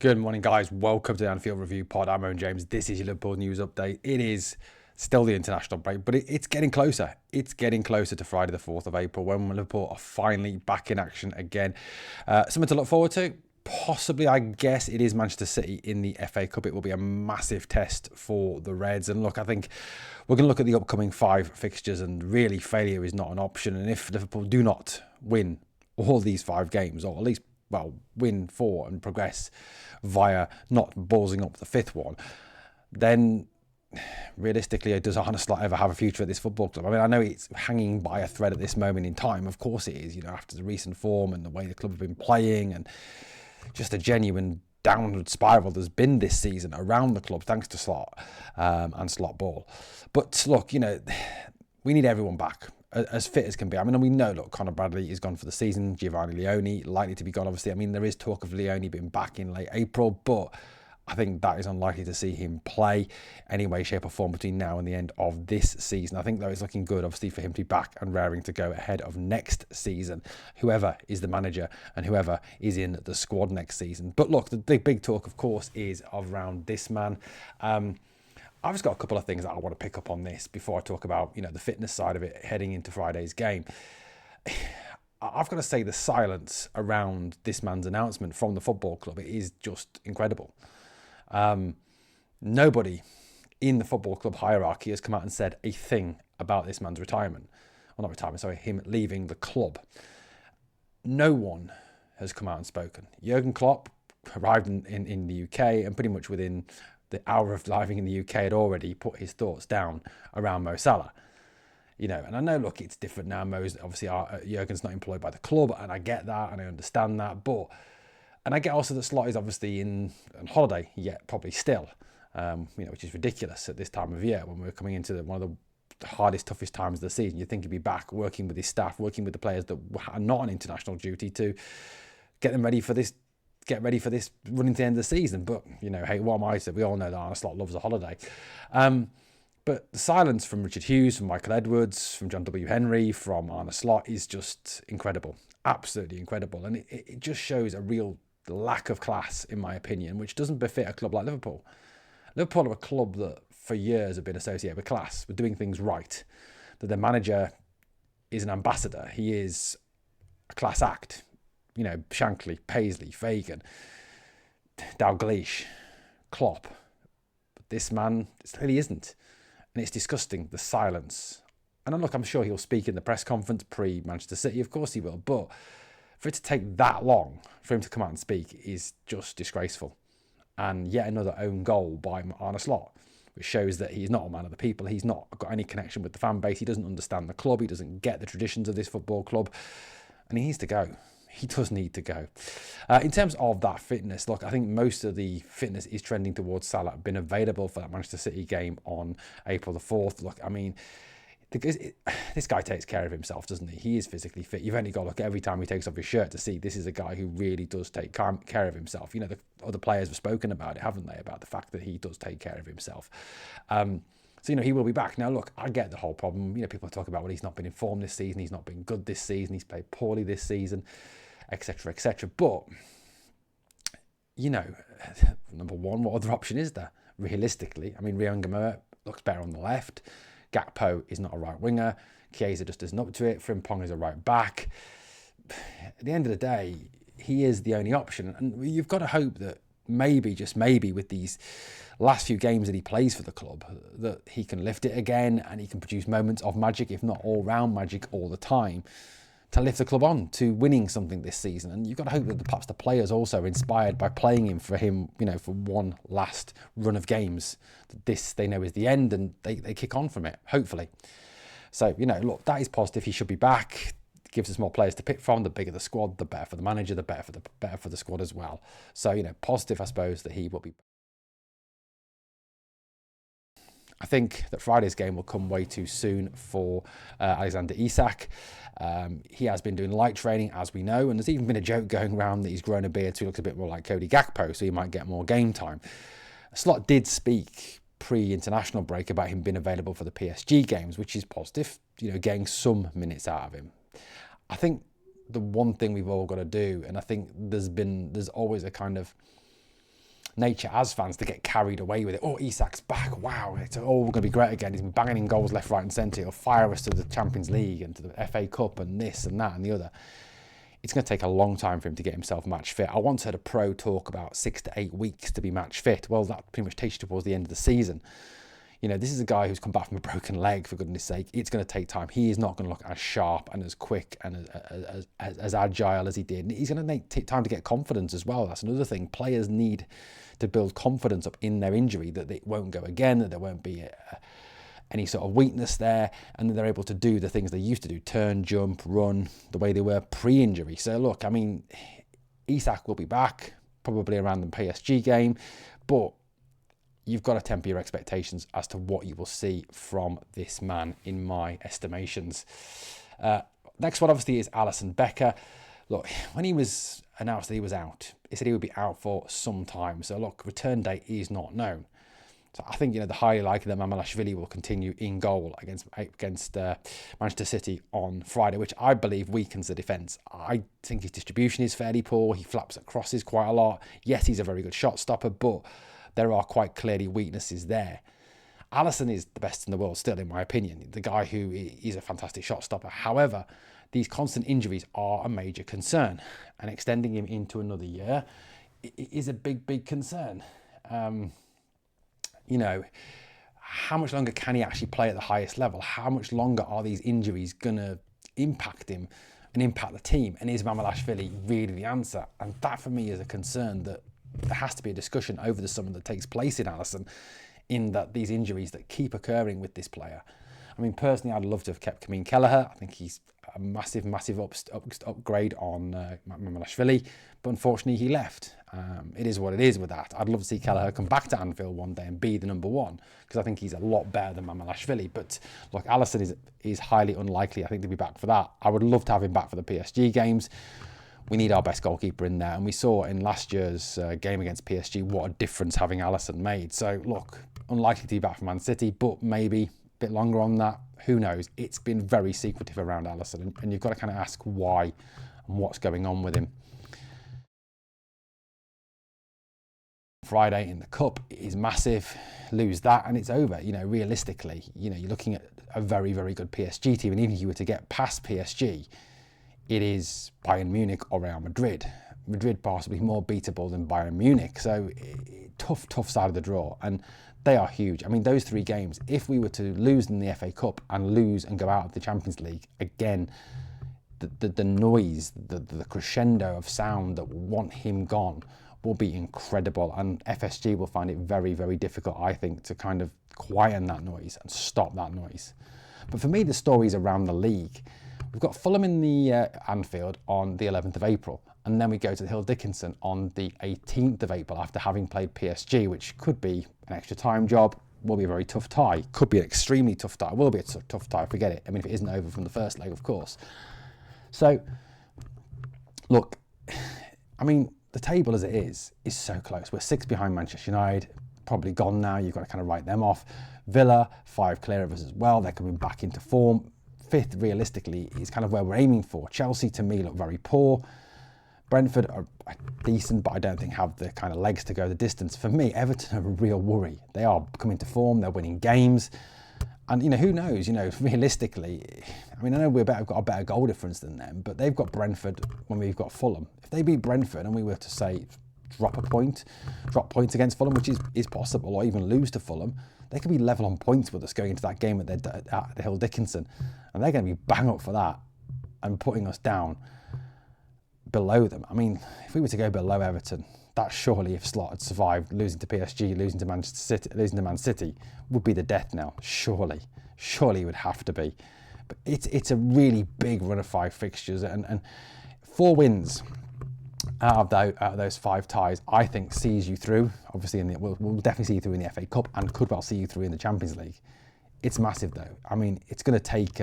Good morning, guys. Welcome to the Anfield Review Pod. I'm Owen James. This is your Liverpool news update. It is still the international break, but it's getting closer. It's getting closer to Friday the 4th of April when Liverpool are finally back in action again. Something to look forward to. Possibly, I guess, it is Manchester City in the FA Cup. It will be a massive test for the Reds. And look, I think we're going to look at the upcoming 5 fixtures, and really failure is not an option. And if Liverpool do not win all these 5 games, or at least win 4 and progress via not ballsing up the 5th one, then realistically, does Arne ever have a future at this football club? I mean, I know it's hanging by a thread at this moment in time. Of course it is, after the recent form and the way the club have been playing and just a genuine downward spiral there's been this season around the club, thanks to Slot and Slot ball. But look, we need everyone back as fit as can be. I mean, we know, look, Conor Bradley is gone for the season. Giovanni Leone likely to be gone, obviously. I mean, there is talk of Leone being back in late April, but I think that is unlikely to see him play any way, shape or form between now and the end of this season. I think, though, it's looking good, obviously, for him to be back and raring to go ahead of next season, whoever is the manager and whoever is in the squad next season. But look, the big talk, of course, is around this man. I've just got a couple of things that I want to pick up on this before I talk about, the fitness side of it heading into Friday's game. I've got to say the silence around this man's announcement from the football club, it is just incredible. Nobody in the football club hierarchy has come out and said a thing about this man's retirement. Well, not retirement, sorry, him leaving the club. No one has come out and spoken. Jurgen Klopp arrived in the UK and pretty much within the hour of arriving in the UK had already put his thoughts down around Mo Salah. And I know, look, it's different now. Mo's obviously, Jurgen's not employed by the club, and I get that and I understand that. And I get also that Slot is obviously on holiday yet, probably still, which is ridiculous at this time of year when we're coming into one of the hardest, toughest times of the season. You'd think he'd be back working with his staff, working with the players that are not on international duty to get them ready for this. Get ready for this running to the end of the season. But, hey, what am I to say? We all know that Arne Slot loves a holiday. But the silence from Richard Hughes, from Michael Edwards, from John W. Henry, from Arne Slot is just incredible. Absolutely incredible. And it just shows a real lack of class, in my opinion, which doesn't befit a club like Liverpool. Liverpool are a club that for years have been associated with class, with doing things right. That their manager is an ambassador. He is a class act. Shankly, Paisley, Fagan, Dalglish, Klopp. But this man clearly isn't. And it's disgusting, the silence. And look, I'm sure he'll speak in the press conference pre-Manchester City. Of course he will. But for it to take that long for him to come out and speak is just disgraceful. And yet another own goal by Arne Slot, which shows that he's not a man of the people. He's not got any connection with the fan base. He doesn't understand the club. He doesn't get the traditions of this football club. And he needs to go. He does need to go. In terms of that fitness, look, I think most of the fitness is trending towards Salah being available for that Manchester City game on April the 4th. Look, I mean, this guy takes care of himself, doesn't he? He is physically fit. You've only got to look every time he takes off his shirt to see this is a guy who really does take care of himself. The other players have spoken about it, haven't they? About the fact that he does take care of himself. So, he will be back. Now, look, I get the whole problem. People talk about, well, he's not been informed this season. He's not been good this season. He's played poorly this season, etc., etc. But, number one, what other option is there? Realistically, I mean, Ryan Gamera looks better on the left. Gakpo is not a right winger. Chiesa just isn't up to it. Frimpong is a right back. At the end of the day, he is the only option. And you've got to hope that maybe, just maybe, with these last few games that he plays for the club, that he can lift it again and he can produce moments of magic, if not all-round magic all the time, to lift the club on to winning something this season. And you've got to hope that perhaps the players also are inspired by playing him, for one last run of games. This, they know, is the end and they kick on from it, hopefully. So, look, that is positive. He should be back. Gives us more players to pick from. The bigger the squad, the better for the manager, the better for the squad as well. So, positive, I suppose, that he will be. I think that Friday's game will come way too soon for Alexander Isak. He has been doing light training, as we know, and there's even been a joke going around that he's grown a beard so he looks a bit more like Cody Gakpo, so he might get more game time. Slot did speak pre-international break about him being available for the PSG games, which is positive, getting some minutes out of him. I think the one thing we've all got to do, and I think there's always a kind of nature as fans to get carried away with it. Oh, Isak's back. Wow. It's all going to be great again. He's been banging in goals left, right and centre. He'll fire us to the Champions League and to the FA Cup and this and that and the other. It's going to take a long time for him to get himself match fit. I once heard a pro talk about 6 to 8 weeks to be match fit. Well, that pretty much takes you towards the end of the season. You know, this is a guy who's come back from a broken leg, for goodness sake. It's going to take time. He is not going to look as sharp and as quick and as agile as he did. And he's going to take time to get confidence as well. That's another thing. Players need to build confidence up in their injury, that it won't go again, that there won't be any sort of weakness there, and that they're able to do the things they used to do, turn, jump, run, the way they were pre-injury. So look, I mean, Isak will be back, probably around the PSG game, but you've got to temper your expectations as to what you will see from this man, in my estimations. Next one, obviously, is Alisson Becker. Look, when he was announced that he was out, he said he would be out for some time. So look, return date is not known. So I think, you know, the highly likely that Mammalashvili will continue in goal against Manchester City on Friday, which I believe weakens the defence. I think his distribution is fairly poor. He flaps at crosses quite a lot. Yes, he's a very good shot stopper, but there are quite clearly weaknesses there. Alisson is the best in the world still, in my opinion. The guy who is a fantastic shot stopper. However, these constant injuries are a major concern, and extending him into another year is a big, big concern. You know, how much longer can he actually play at the highest level? How much longer are these injuries going to impact him and impact the team? And is Mammalashvili really the answer? And that for me is a concern, that there has to be a discussion over the summer that takes place in Alisson, in that these injuries that keep occurring with this player. I mean, personally, I'd love to have kept Kameen Kelleher. I think he's a massive upgrade on Mammalashvili, but unfortunately he left. It is what it is with that. I'd love to see Kelleher come back to Anfield one day and be the number one, because I think he's a lot better than Mammalashvili. But look, Alisson is highly unlikely, I think, to be back for that. I would love to have him back for the PSG games. We need our best goalkeeper in there, and we saw in last year's game against PSG what a difference having Alisson made. So look, unlikely to be back for Man City, but maybe a bit longer on that. Who knows? It's been very secretive around Alisson, and you've got to kind of ask why and what's going on with him. Friday in the Cup is massive. Lose that and it's over. You know, realistically, you know, you're looking at a very, very good PSG team, and even if you were to get past PSG, it is Bayern Munich or Real Madrid. Madrid possibly more beatable than Bayern Munich. So tough side of the draw, and they are huge. I mean, those 3 games, if we were to lose in the FA Cup and lose and go out of the Champions League, again, the noise, the crescendo of sound that will want him gone will be incredible, and FSG will find it very, very difficult, I think, to kind of quieten that noise and stop that noise. But for me, the stories around the league, we've got Fulham in the Anfield on the 11th of April, and then we go to the Hill Dickinson on the 18th of April after having played PSG, which could be an extra time job, will be a very tough tie, could be an extremely tough tie, will be a tough tie, forget it. I mean, if it isn't over from the first leg, of course. So, look, I mean, the table as it is so close. We're 6 behind Manchester United, probably gone now. You've got to kind of write them off. Villa, 5 clear of us as well. They're coming back into form. 5th, realistically, is kind of where we're aiming for. Chelsea, to me, look very poor. Brentford are decent, but I don't think have the kind of legs to go the distance. For me, Everton are a real worry. They are coming to form. They're winning games. And, you know, who knows, you know, realistically, I mean, I know we've got a better goal difference than them, but they've got Brentford when we've got Fulham. If they beat Brentford and we were to say drop points against Fulham, which is possible, or even lose to Fulham, they could be level on points with us going into that game at the Hill Dickinson. And they're going to be bang up for that and putting us down below them. I mean, if we were to go below Everton, that surely, if Slot had survived losing to PSG, losing to Manchester City, losing to Man City, would be the death knell. Surely it would have to be. But it's a really big run of 5 fixtures, and 4 wins out of those 5 ties, I think, sees you through. Obviously, we'll definitely see you through in the FA Cup, and could well see you through in the Champions League. It's massive, though. I mean, it's going to take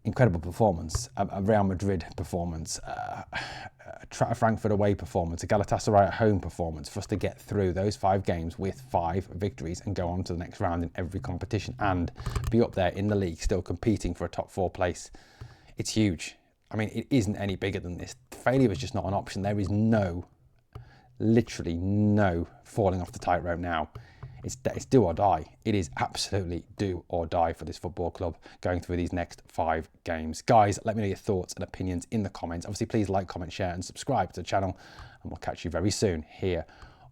incredible performance, a Real Madrid performance, a Frankfurt away performance, a Galatasaray at home performance for us to get through those 5 games with 5 victories and go on to the next round in every competition and be up there in the league still competing for a top 4 place. It's huge. I mean, it isn't any bigger than this. Failure is just not an option. There is no literally no falling off the tightrope now. It's do or die. It is absolutely do or die for this football club going through these next 5 games. Guys, let me know your thoughts and opinions in the comments. Obviously, please like, comment, share and subscribe to the channel. And we'll catch you very soon here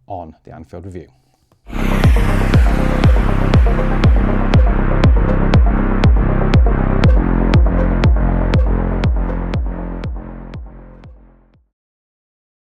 on the Anfield Review.